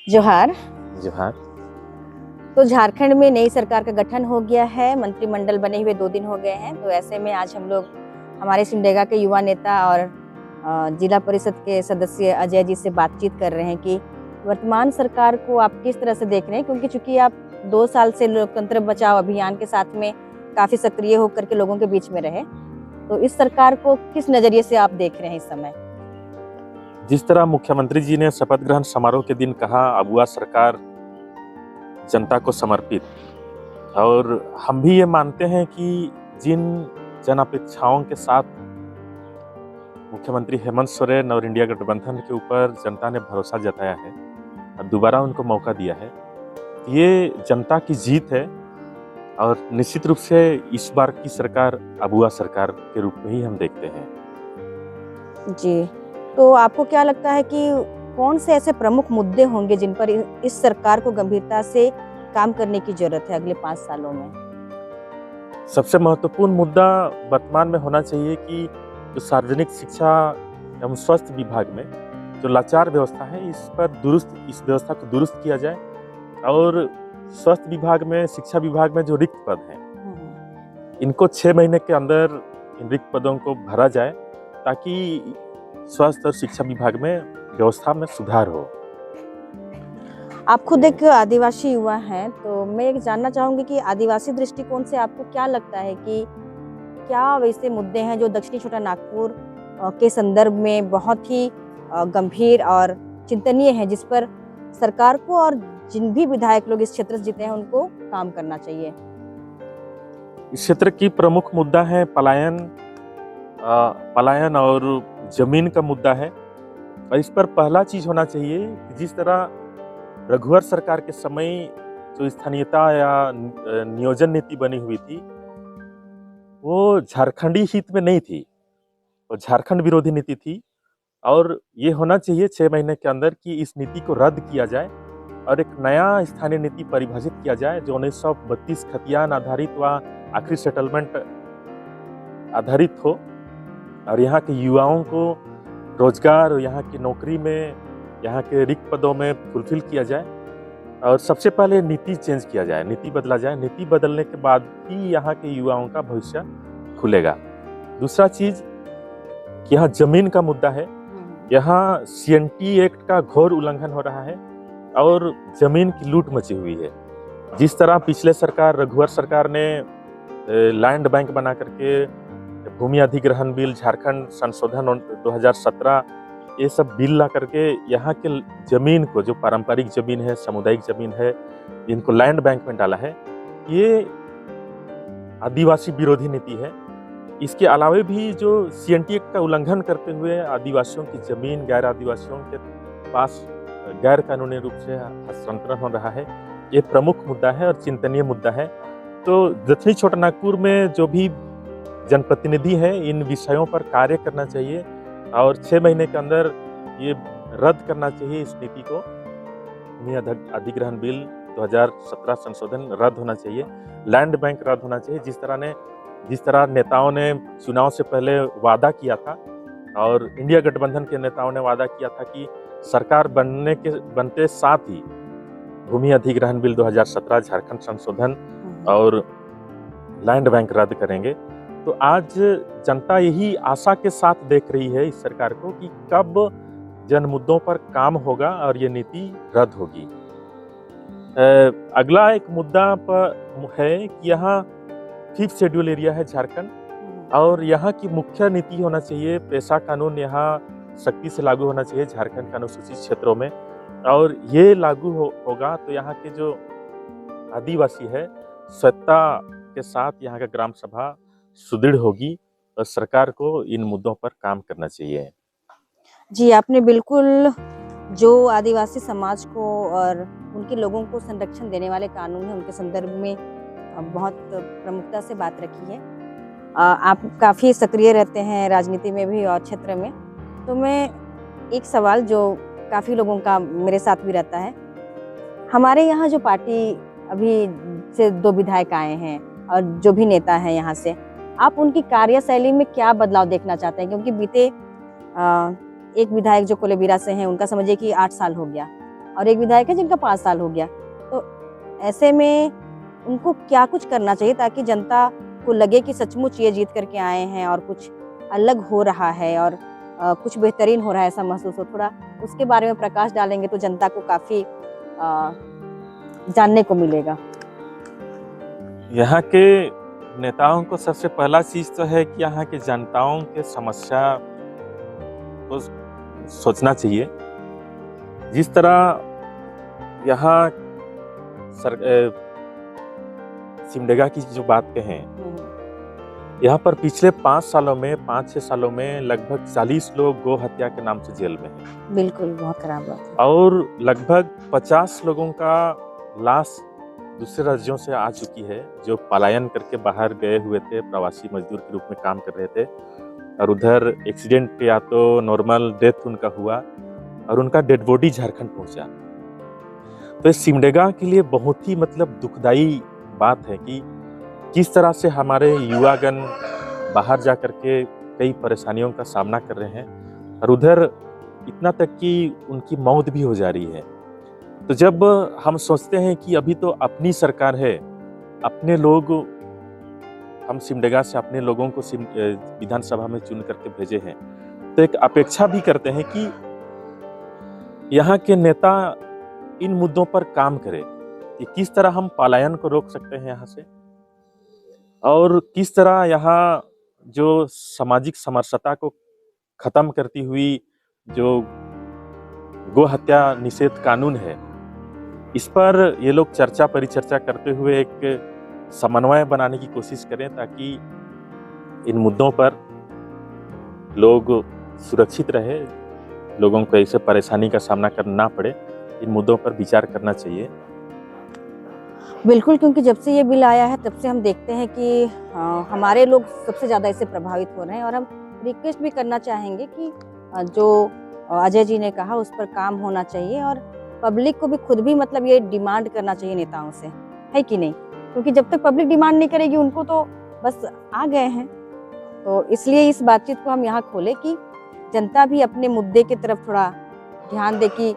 जोहार। जोहार। तो झारखंड में नई सरकार का गठन हो गया है, मंत्रिमंडल बने हुए 2 दिन हो गए हैं। तो ऐसे में आज हम लोग हमारे सिमडेगा के युवा नेता और जिला परिषद के सदस्य अजय जी से बातचीत कर रहे हैं कि वर्तमान सरकार को आप किस तरह से देख रहे हैं, क्योंकि चूंकि आप 2 साल से लोकतंत्र बचाओ अभियान के साथ में काफी सक्रिय होकर के लोगों के बीच में रहे, तो इस सरकार को किस नजरिए से आप देख रहे हैं इस समय? जिस तरह मुख्यमंत्री जी ने शपथ ग्रहण समारोह के दिन कहा, अबुआ सरकार जनता को समर्पित, और हम भी ये मानते हैं कि जिन जन अपेक्षाओं के साथ मुख्यमंत्री हेमंत सोरेन और इंडिया गठबंधन के ऊपर जनता ने भरोसा जताया है और दोबारा उनको मौका दिया है, ये जनता की जीत है। और निश्चित रूप से इस बार की सरकार अबुआ सरकार के रूप में ही हम देखते हैं। जी, तो आपको क्या लगता है कि कौन से ऐसे प्रमुख मुद्दे होंगे जिन पर इस सरकार को गंभीरता से काम करने की जरूरत है अगले 5 सालों में? सबसे महत्वपूर्ण मुद्दा वर्तमान में होना चाहिए कि जो सार्वजनिक शिक्षा एवं स्वास्थ्य विभाग में जो लाचार व्यवस्था है, इस व्यवस्था को दुरुस्त किया जाए, और स्वास्थ्य विभाग में, शिक्षा विभाग में जो रिक्त पद हैं, इनको 6 महीने के अंदर इन रिक्त पदों को भरा जाए, ताकि स्वास्थ्य और शिक्षा विभाग में व्यवस्था में सुधार हो। आप खुद एक आदिवासी युवा हैं, तो मैं एक जानना चाहूंगी कि आदिवासी दृष्टिकोण से आपको क्या लगता है कि क्या वैसे मुद्दे हैं जो दक्षिणी छोटा नागपुर के संदर्भ में बहुत ही गंभीर और चिंतनीय हैं, जिस पर सरकार को और जिन भी विधायक लोग इस क्षेत्र से जीते हैं उनको काम करना चाहिए? इस क्षेत्र की प्रमुख मुद्दा है पलायन और जमीन का मुद्दा है। और इस पर पहला चीज होना चाहिए कि जिस तरह रघुवर सरकार के समय जो स्थानीयता या नियोजन नीति बनी हुई थी, वो झारखंडी हित में नहीं थी, वो झारखंड विरोधी नीति थी। और ये होना चाहिए 6 महीने के अंदर कि इस नीति को रद्द किया जाए और एक नया स्थानीय नीति परिभाषित किया जाए जो 1932 खतियान आधारित व आखिरी सेटलमेंट आधारित हो, और यहाँ के युवाओं को रोजगार और यहाँ की नौकरी में, यहाँ के रिक्त पदों में फुलफिल किया जाए। और सबसे पहले नीति चेंज किया जाए, नीति बदला जाए। नीति बदलने के बाद ही यहाँ के युवाओं का भविष्य खुलेगा। दूसरा चीज कि यहाँ जमीन का मुद्दा है। यहाँ सीएनटी एक्ट का घोर उल्लंघन हो रहा है और जमीन की लूट मची हुई है। जिस तरह पिछले सरकार, रघुवर सरकार ने लैंड बैंक बना करके भूमि अधिग्रहण बिल, झारखंड संशोधन 2017, ये सब बिल ला करके यहाँ के जमीन को, जो पारंपरिक जमीन है, सामुदायिक जमीन है, इनको लैंड बैंक में डाला है, ये आदिवासी विरोधी नीति है। इसके अलावा भी जो सीएनटी एक्ट का उल्लंघन करते हुए आदिवासियों की जमीन गैर आदिवासियों के पास गैर कानूनी रूप से हस्तांतरण हो रहा है, ये प्रमुख मुद्दा है और चिंतनीय मुद्दा है। तो दक्षिणी छोटा नागपुर में जो भी जनप्रतिनिधि हैं, इन विषयों पर कार्य करना चाहिए और 6 महीने के अंदर ये रद्द करना चाहिए इस नीति को। भूमि अधिग्रहण बिल 2017 संशोधन रद्द होना चाहिए, लैंड बैंक रद्द होना चाहिए। जिस तरह नेताओं ने चुनाव से पहले वादा किया था, और इंडिया गठबंधन के नेताओं ने वादा किया था कि सरकार बनते साथ ही भूमि अधिग्रहण बिल 2017, झारखंड संशोधन और लैंड बैंक रद्द करेंगे। तो आज जनता यही आशा के साथ देख रही है इस सरकार को कि कब जन मुद्दों पर काम होगा और ये नीति रद्द होगी। अगला एक मुद्दा पर है कि यहाँ 5th शेड्यूल एरिया है झारखंड, और यहाँ की मुख्य नीति होना चाहिए पेशा कानून, यहाँ सख्ती से लागू होना चाहिए झारखंड के अनुसूचित क्षेत्रों में। और ये लागू होगा तो यहाँ के जो आदिवासी है, स्वच्छता के साथ यहाँ का ग्राम सभा सुदृढ़ होगी, और सरकार को इन मुद्दों पर काम करना चाहिए। जी, आपने बिल्कुल जो आदिवासी समाज को और उनके लोगों को संरक्षण देने वाले कानून हैं, उनके संदर्भ में बहुत प्रमुखता से बात रखी है। आप काफ़ी सक्रिय रहते हैं राजनीति में भी और क्षेत्र में, तो मैं एक सवाल जो काफ़ी लोगों का मेरे साथ भी रहता है, हमारे यहाँ जो पार्टी अभी से 2 विधायक आए हैं और जो भी नेता हैं यहाँ से, आप उनकी कार्यशैली में क्या बदलाव देखना चाहते हैं? क्योंकि बीते एक विधायक जो कोलेबिरा से हैं, उनका समझिए कि 8 साल हो गया, और एक विधायक है जिनका 5 साल हो गया। तो ऐसे में उनको क्या कुछ करना चाहिए ताकि जनता को लगे कि सचमुच ये जीत करके आए हैं और कुछ अलग हो रहा है और कुछ बेहतरीन हो रहा है, ऐसा महसूस हो। थोड़ा उसके बारे में प्रकाश डालेंगे तो जनता को काफ़ी जानने को मिलेगा। यहाँ के नेताओं को सबसे पहला चीज तो है कि यहाँ के जनताओं के समस्या को सोचना चाहिए। जिस तरह यहाँ सिमडेगा की जो बात कहें, यहाँ पर पिछले 5-6 सालों में लगभग 40 लोग गो हत्या के नाम से जेल में हैं। बिल्कुल, बहुत खराब बात है। और लगभग 50 लोगों का लाश दूसरे राज्यों से आ चुकी है, जो पलायन करके बाहर गए हुए थे, प्रवासी मजदूर के रूप में काम कर रहे थे, और उधर एक्सीडेंट या तो नॉर्मल डेथ उनका हुआ और उनका डेड बॉडी झारखंड पहुंचा। तो इस सिमडेगा के लिए बहुत ही मतलब दुखदाई बात है कि किस तरह से हमारे युवागण बाहर जा करके कई परेशानियों का सामना कर रहे हैं और उधर इतना तक कि उनकी मौत भी हो जा रही है। तो जब हम सोचते हैं कि अभी तो अपनी सरकार है, अपने लोग, हम सिमडेगा से अपने लोगों को विधानसभा में चुन करके भेजे हैं, तो एक अपेक्षा भी करते हैं कि यहाँ के नेता इन मुद्दों पर काम करें कि किस तरह हम पलायन को रोक सकते हैं यहाँ से, और किस तरह यहाँ जो सामाजिक समरसता को खत्म करती हुई जो गो हत्या निषेध कानून है, इस पर ये लोग चर्चा परिचर्चा करते हुए एक समन्वय बनाने की कोशिश करें ताकि इन मुद्दों पर लोग सुरक्षित रहे, लोगों को ऐसे परेशानी का सामना करना ना पड़े। इन मुद्दों पर विचार करना चाहिए। बिल्कुल, क्योंकि जब से ये बिल आया है तब से हम देखते हैं कि हमारे लोग सबसे ज़्यादा इससे प्रभावित हो रहे हैं और हम रिक्वेस्ट भी करना चाहेंगे कि जो अजय जी ने कहा उस पर काम होना चाहिए और पब्लिक को भी खुद भी मतलब ये डिमांड करना चाहिए नेताओं से, है कि नहीं? क्योंकि जब तक पब्लिक डिमांड नहीं करेगी उनको तो बस आ गए हैं। तो इसलिए इस बातचीत को हम यहाँ खोले कि जनता भी अपने मुद्दे की तरफ थोड़ा ध्यान दे कि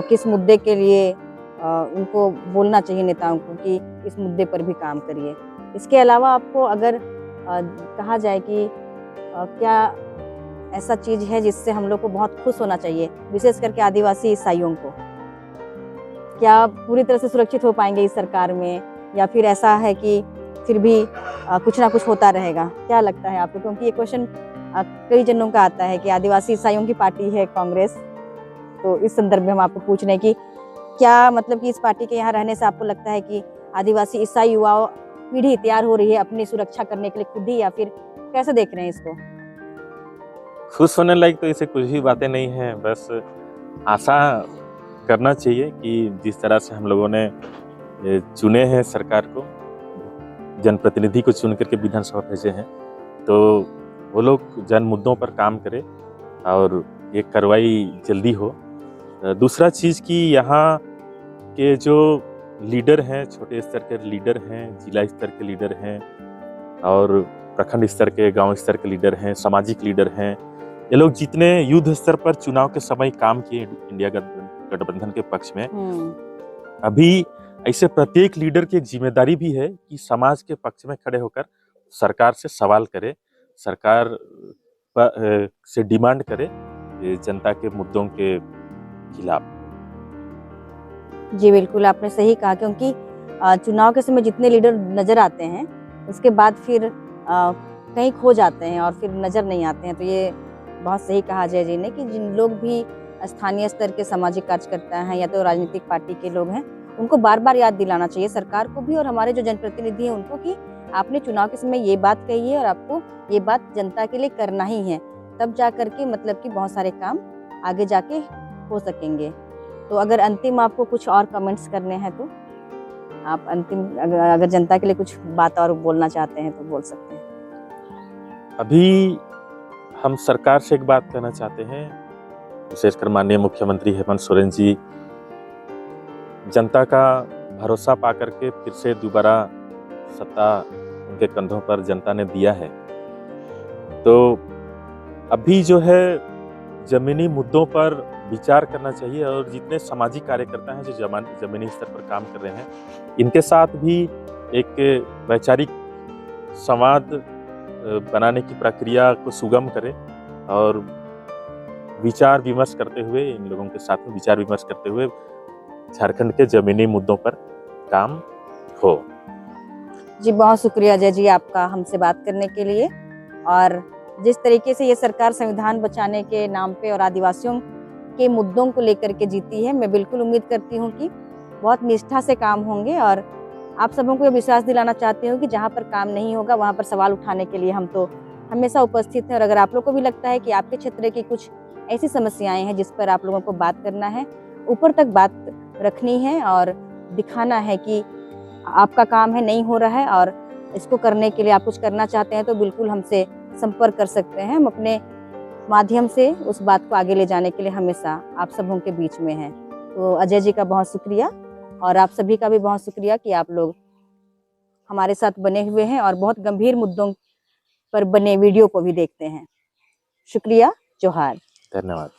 किस मुद्दे के लिए उनको बोलना चाहिए नेताओं को कि इस मुद्दे पर भी काम करिए। इसके अलावा आपको अगर कहा जाए कि क्या ऐसा चीज़ है जिससे हम लोग को बहुत खुश होना चाहिए, विशेष करके आदिवासी ईसाइयों को, क्या पूरी तरह से सुरक्षित हो पाएंगे इस सरकार में, या फिर ऐसा है कि फिर भी कुछ ना कुछ होता रहेगा? क्या लगता है आपको? क्योंकि ये क्वेश्चन कई जनों का आता है कि आदिवासी ईसाइयों की पार्टी है कांग्रेस, तो इस संदर्भ में हम आपको पूछ रहे हैं कि क्या मतलब कि इस पार्टी के यहाँ रहने से आपको लगता है कि आदिवासी ईसाई युवा पीढ़ी तैयार हो रही है अपनी सुरक्षा करने के लिए खुद ही, या फिर कैसे देख रहे हैं इसको? खुश होने लायक तो ऐसे कुछ भी बातें नहीं है, बस आशा करना चाहिए कि जिस तरह से हम लोगों ने चुने हैं सरकार को, जनप्रतिनिधि को चुन करके विधानसभा भेजे हैं, तो वो लोग जन मुद्दों पर काम करें और ये कार्रवाई जल्दी हो। दूसरा चीज़ कि यहाँ के जो लीडर हैं, छोटे स्तर के लीडर हैं, जिला स्तर के लीडर हैं और प्रखंड स्तर के, गांव स्तर के लीडर हैं, सामाजिक लीडर हैं, ये लोग जितने युद्ध स्तर पर चुनाव के समय काम किए इंडिया गठबंधन के पक्ष में, अभी ऐसे प्रत्येक लीडर की एक जिम्मेदारी भी है कि समाज के पक्ष में खड़े होकर सरकार से सवाल करे, सरकार से डिमांड करे जनता के मुद्दों के खिलाफ। जी बिल्कुल, आपने सही कहा, क्योंकि चुनाव के समय जितने लीडर नज़र आते हैं उसके बाद फिर कहीं खो जाते हैं और फिर नज़र नहीं आते हैं। तो ये बहुत सही कहा अजय जी ने कि जिन लोग भी स्थानीय स्तर के सामाजिक कार्यकर्ता हैं या तो राजनीतिक पार्टी के लोग हैं, उनको बार बार याद दिलाना चाहिए सरकार को भी और हमारे जो जनप्रतिनिधि हैं उनको कि आपने चुनाव के समय ये बात कही है और आपको ये बात जनता के लिए करना ही है, तब जा करके मतलब कि बहुत सारे काम आगे जाके हो सकेंगे। तो अगर अंतिम आपको कुछ और कमेंट्स करने हैं तो आप अंतिम अगर जनता के लिए कुछ बात और बोलना चाहते हैं तो बोल सकते हैं। अभी हम सरकार से एक बात कहना चाहते हैं, विशेषकर माननीय मुख्यमंत्री हेमंत सोरेन जी, जनता का भरोसा पा करके फिर से दोबारा सत्ता उनके कंधों पर जनता ने दिया है, तो अभी जो है जमीनी मुद्दों पर विचार करना चाहिए और जितने सामाजिक कार्यकर्ता हैं जो जमीनी स्तर पर काम कर रहे हैं, इनके साथ भी एक वैचारिक संवाद बनाने की प्रक्रिया को सुगम करें और विचार विमर्श करते हुए, इन लोगों के साथ में विचार विमर्श करते हुए झारखंड के जमीनी मुद्दों पर काम हो। जी, बहुत शुक्रिया अजय जी आपका हमसे बात करने के लिए। और जिस तरीके से ये सरकार संविधान बचाने के नाम पे और आदिवासियों के मुद्दों को लेकर के जीती है, मैं बिल्कुल उम्मीद करती हूँ कि बहुत निष्ठा से काम होंगे। और आप सबों को ये विश्वास दिलाना चाहती हूँ कि जहाँ पर काम नहीं होगा वहाँ पर सवाल उठाने के लिए हम तो हमेशा उपस्थित हैं। और अगर आप लोग को भी लगता है कि आपके क्षेत्र की कुछ ऐसी समस्याएं हैं जिस पर आप लोगों को बात करना है, ऊपर तक बात रखनी है और दिखाना है कि आपका काम है नहीं हो रहा है और इसको करने के लिए आप कुछ करना चाहते हैं, तो बिल्कुल हमसे संपर्क कर सकते हैं। हम अपने माध्यम से उस बात को आगे ले जाने के लिए हमेशा आप सबों के बीच में हैं। तो अजय जी का बहुत शुक्रिया और आप सभी का भी बहुत शुक्रिया कि आप लोग हमारे साथ बने हुए हैं और बहुत गंभीर मुद्दों पर बने वीडियो को भी देखते हैं। शुक्रिया, जोहार। धन्यवाद।